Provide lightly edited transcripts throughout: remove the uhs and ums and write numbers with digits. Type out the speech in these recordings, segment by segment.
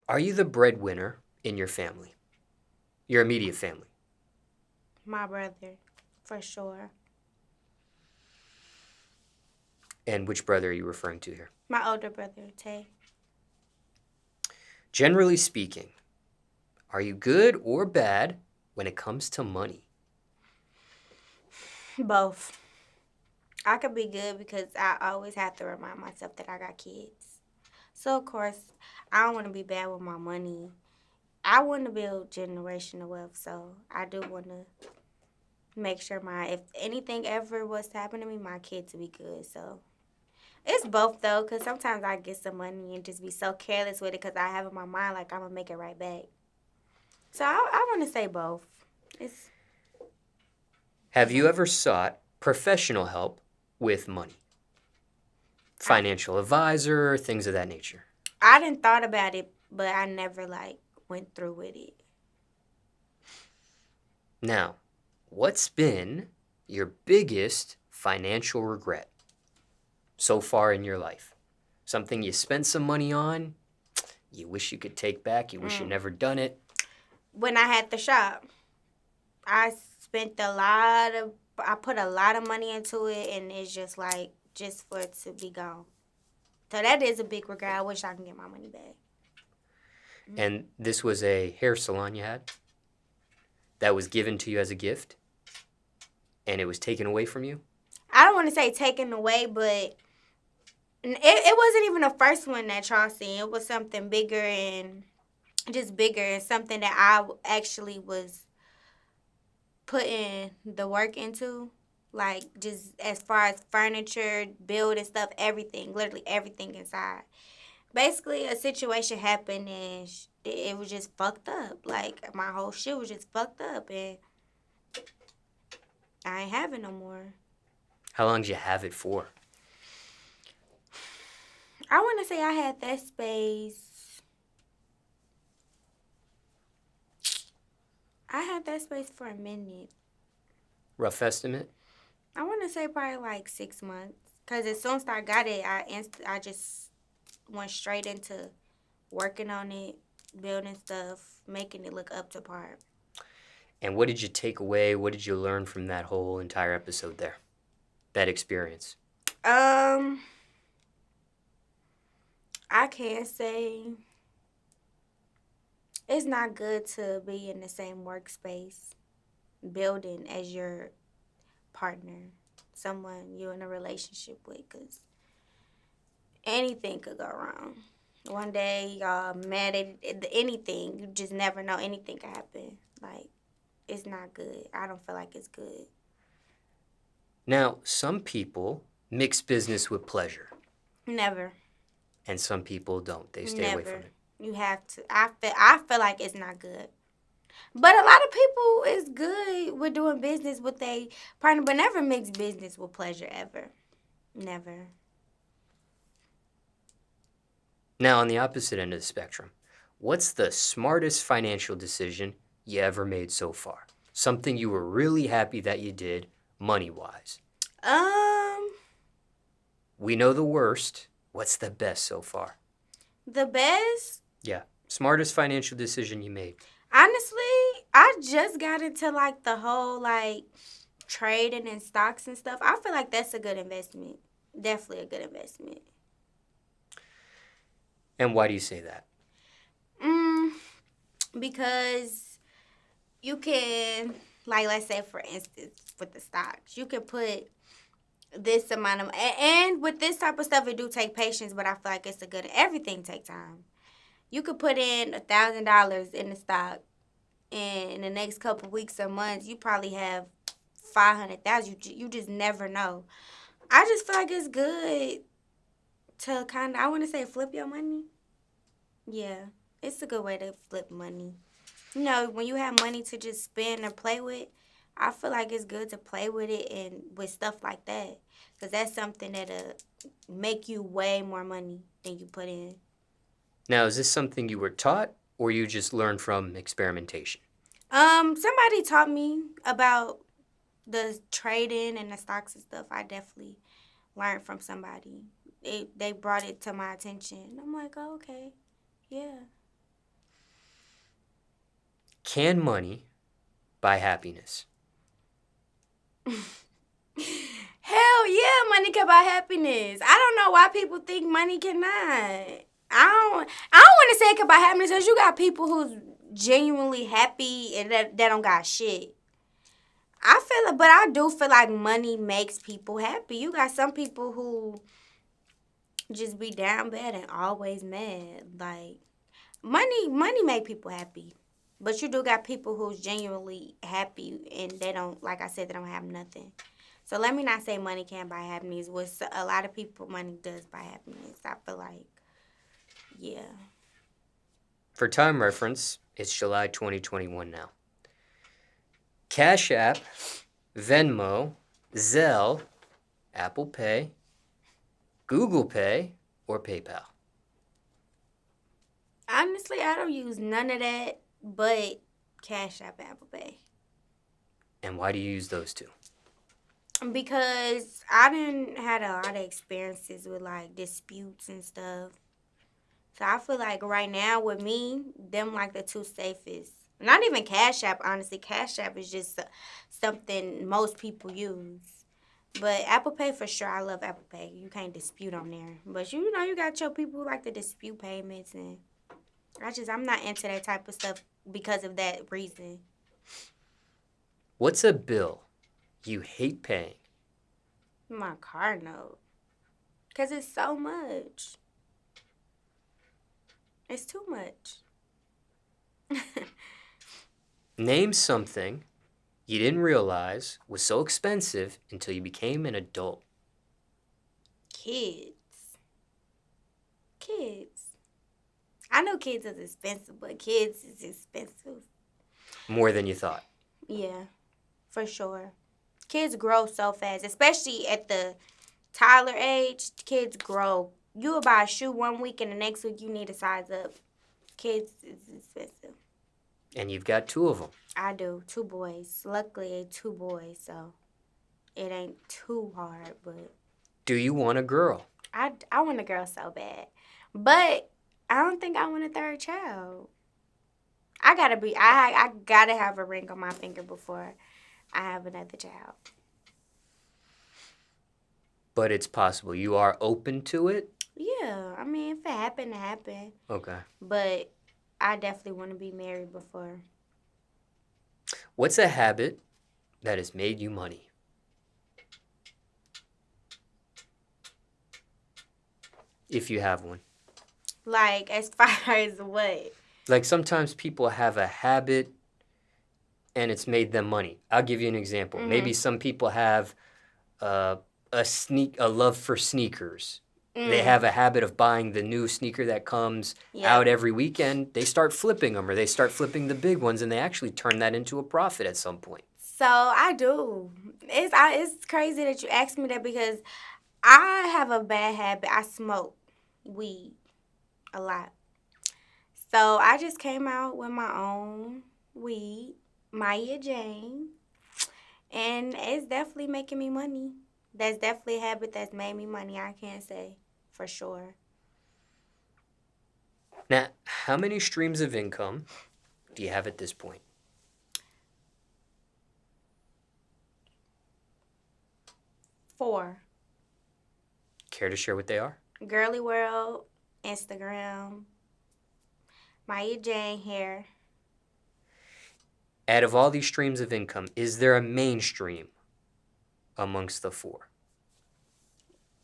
Are you the breadwinner in your family? Your immediate family? My brother, for sure. And which brother are you referring to here? My older brother, Tay. Generally speaking, are you good or bad when it comes to money? Both. I could be good because I always have to remind myself that I got kids. So, of course, I don't want to be bad with my money. I want to build generational wealth, so I do want to make sure if anything ever was to happen to me, my kids will be good. So, it's both, though, because sometimes I get some money and just be so careless with it because I have in my mind, like, I'm going to make it right back. So, I want to say both. It's Have you ever sought professional help with money? I, Financial advisor, things of that nature. I didn't thought about it, but I never, like, went through with it. Now, what's been your biggest financial regret so far in your life? Something you spent some money on, you wish you could take back, you wish you never done it. When I had the shop, I I put a lot of money into it, and it's just like, just for it to be gone. So that is a big regret. I wish I can get my money back. And this was a hair salon you had that was given to you as a gift, and it was taken away from you? I don't want to say taken away, but it wasn't even the first one that y'all seen. It was something bigger and just bigger, and something that I actually was putting the work into. Like, just as far as furniture, building stuff, everything, literally everything inside. Basically, a situation happened and it was just fucked up. Like, my whole shit was just fucked up, and I ain't have it no more. How long did you have it for? I want to say I had that space. I had that space for a minute. Rough estimate? I want to say probably like 6 months. Because as soon as I got it, I just went straight into working on it, building stuff, making it look up to par. And what did you take away? What did you learn from that whole entire episode there? That experience? Um, I can't say it's not good to be in the same workspace building as your partner, someone you're in a relationship with, because anything could go wrong. One day y'all mad at anything. You just never know. Anything could happen. Like, it's not good. I don't feel like it's good. Now, some people mix business with pleasure, Never. and some people don't. They stay away from Never. it. You have to. I feel like it's not good. But a lot of people is good with doing business with a partner, but never mix business with pleasure ever. Never. Now, on the opposite end of the spectrum, what's the smartest financial decision you ever made so far? Something you were really happy that you did, money-wise. Um, We know the worst. What's the best so far? the best. Yeah, smartest financial decision you made. Honestly, I just got into like the whole like trading and stocks and stuff. I feel like that's a good investment. Definitely a good investment. And why do you say that? Mm, because you can, like, let's say for instance, with the stocks, you can put this amount of, and with this type of stuff, it do take patience, but I feel like it's a good, everything take time. You could put in $1,000 in the stock, and in the next couple weeks or months, you probably have 500,000. You just never know. I just feel like it's good to kind of, I want to say, flip your money. Yeah, it's a good way to flip money. You know, when you have money to just spend or play with, I feel like it's good to play with it and with stuff like that. Because that's something that'll make you way more money than you put in. Now, is this something you were taught or you just learned from experimentation? Somebody taught me about the trading and the stocks and stuff. I definitely learned from somebody. They brought it to my attention. I'm like, oh, okay, yeah. Can money buy happiness? Hell yeah, money can buy happiness. I don't know why people think money cannot. I don't want to say it can buy happiness because you got people who's genuinely happy and that don't got shit. But I do feel like money makes people happy. You got some people who just be down bad and always mad. Like money make people happy. But you do got people who's genuinely happy and they don't, like I said, they don't have nothing. So let me not say money can't buy happiness. With a lot of people, money does buy happiness. I feel like, yeah. For time reference, it's July 2021 now. Cash App, Venmo, Zelle, Apple Pay, Google Pay, or PayPal? Honestly, I don't use none of that but Cash App and Apple Pay. And why do you use those two? Because I didn't had a lot of experiences with like disputes and stuff. So I feel like right now with me, them like the two safest. Not even Cash App, honestly. Cash App is just something most people use. But Apple Pay for sure, I love Apple Pay. You can't dispute on there. But you know, you got your people who like to dispute payments, and I'm not into that type of stuff because of that reason. What's a bill you hate paying? My car note. Because it's so much. It's too much. Name something you didn't realize was so expensive until you became an adult. Kids. I know kids is expensive, but kids is expensive. More than you thought. Yeah, for sure. Kids grow so fast, especially at the toddler age. Kids grow. You will buy a shoe one week and the next week you need to size up. Kids is expensive. And you've got two of them. I do. 2 boys. Luckily, 2 boys, so it ain't too hard, but Do you want a girl? I want a girl so bad. But I don't think I want a third child. I gotta have a ring on my finger before I have another child. But it's possible. You are open to it? Yeah, I mean, if it happened, it happened. Okay. But I definitely want to be married before. What's a habit that has made you money? If you have one. Like, as far as what? Like sometimes people have a habit and it's made them money. I'll give you an example. Mm-hmm. Maybe some people have a love for sneakers. They have a habit of buying the new sneaker that comes out every weekend. They start flipping them, or they start flipping the big ones, and they actually turn that into a profit at some point. So I do. It's crazy that you asked me that because I have a bad habit. I smoke weed a lot. So I just came out with my own weed, Maya Jane, and it's definitely making me money. That's definitely a habit that's made me money. I can't say for sure. Now, how many streams of income do you have at this point? 4. Care to share what they are? Girly World, Instagram, Maya Jane hair. Out of all these streams of income, is there a mainstream amongst the 4?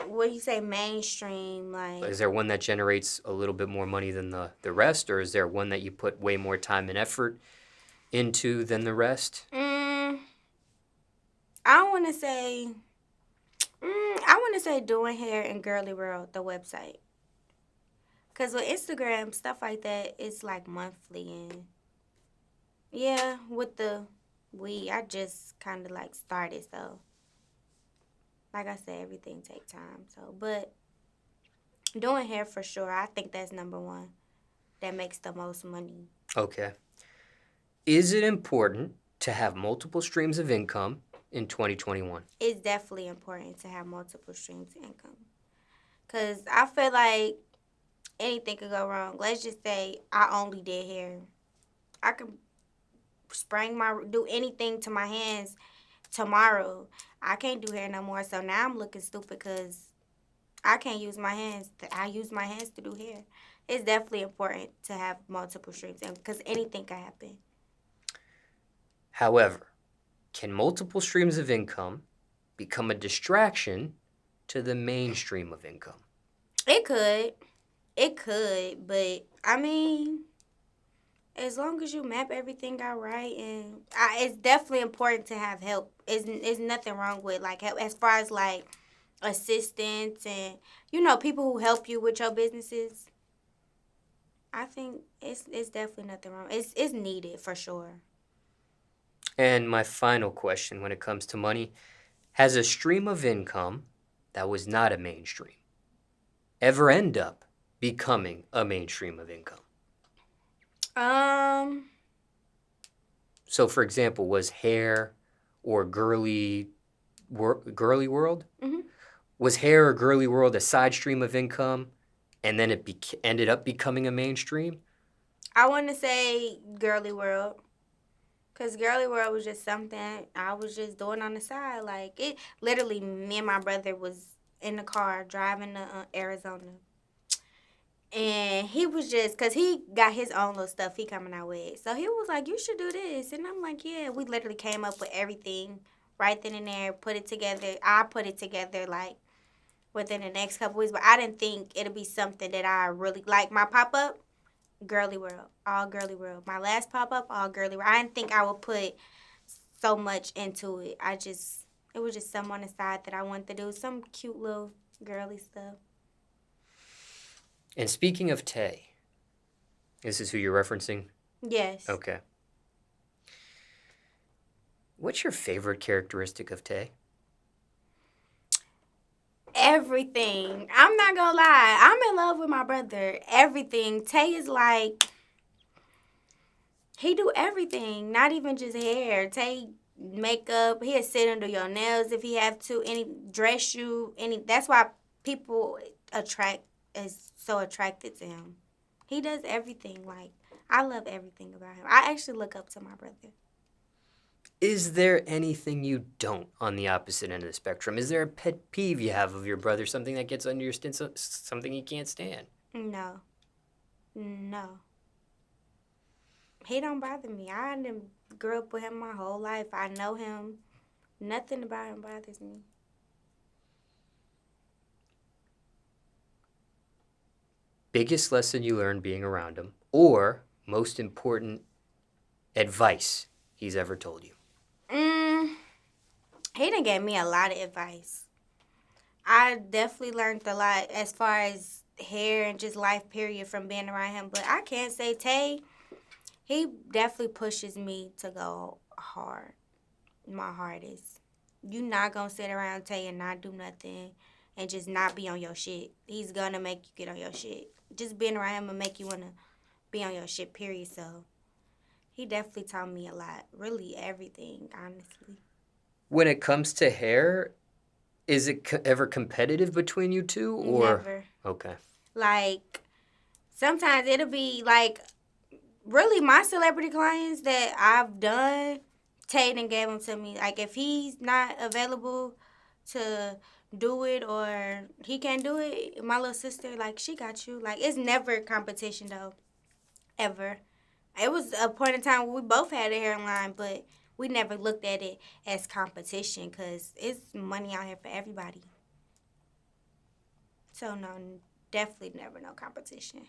What do you say mainstream? Like, Is there one that generates a little bit more money than the rest, or is there one that you put way more time and effort into than the rest? I want to say, doing hair and Girly World, the website. Cause with Instagram stuff like that, it's like monthly and yeah, with the weed, I just kind of like started, so like I said, everything take time. So, but doing hair for sure, I think that's number 1. That makes the most money. Okay. Is it important to have multiple streams of income in 2021? It's definitely important to have multiple streams of income. Cause I feel like anything could go wrong. Let's just say I only did hair. I could do anything to my hands tomorrow. I can't do hair no more. So now I'm looking stupid because I can't use my hands. I use my hands to do hair. It's definitely important to have multiple streams because anything can happen. However, can multiple streams of income become a distraction to the main stream of income? It could, but I mean, as long as you map everything out right, and it's definitely important to have help. It's nothing wrong with like help as far as like assistants and people who help you with your businesses. I think it's definitely nothing wrong. It's needed for sure. And my final question when it comes to money, has a stream of income that was not a mainstream ever end up becoming a mainstream of income? Um, So, for example, was hair or girly world? mhm. Was hair or girly world a side stream of income, and then it ended up becoming a mainstream? I want to say Girly World. Cause Girly World was just something I was just doing on the side. Like it literally, me and my brother was in the car driving to Arizona, and he was just cause he got his own little stuff he coming out with. So he was like, "You should do this," and I'm like, "Yeah." We literally came up with everything right then and there, put it together. I put it together like within the next couple weeks, but I didn't think it'd be something that I really like. My pop up, Girly World, all Girly World. My last pop up, all Girly World. I didn't think I would put so much into it. It was just some on the side that I wanted to do, some cute little girly stuff. And speaking of Tay, this is who you're referencing? Yes. Okay. What's your favorite characteristic of Tay? Everything. I'm not gonna lie. I'm in love with my brother. Everything. Tay is like he do everything, not even just hair. Tay makeup. He'll sit under your nails if he have to. Any dress you. Any. That's why people is so attracted to him. He does everything. Like I love everything about him. I actually look up to my brother. Is there anything you don't on the opposite end of the spectrum? Is there a pet peeve you have of your brother, something that gets under your skin, something he can't stand? No, no. He don't bother me. I done grew up with him my whole life. I know him. Nothing about him bothers me. Biggest lesson you learned being around him, or most important advice he's ever told you? Mm, he done gave me a lot of advice. I definitely learned a lot as far as hair and just life period from being around him. But I can't say Tay, he definitely pushes me to go hard. My hardest. You not gonna sit around Tay and not do nothing and just not be on your shit. He's gonna make you get on your shit. Just being around him will make you wanna be on your shit, period. So he definitely taught me a lot. Really everything, honestly. When it comes to hair, is it ever competitive between you two, or? Never. Okay. Like sometimes it'll be like really my celebrity clients that I've done, Tatum gave them to me. Like if he's not available to do it or he can't do it, my little sister, like she got you. Like it's never competition though, ever. It was a point in time where we both had a hairline, but we never looked at it as competition because it's money out here for everybody. So no, definitely never no competition.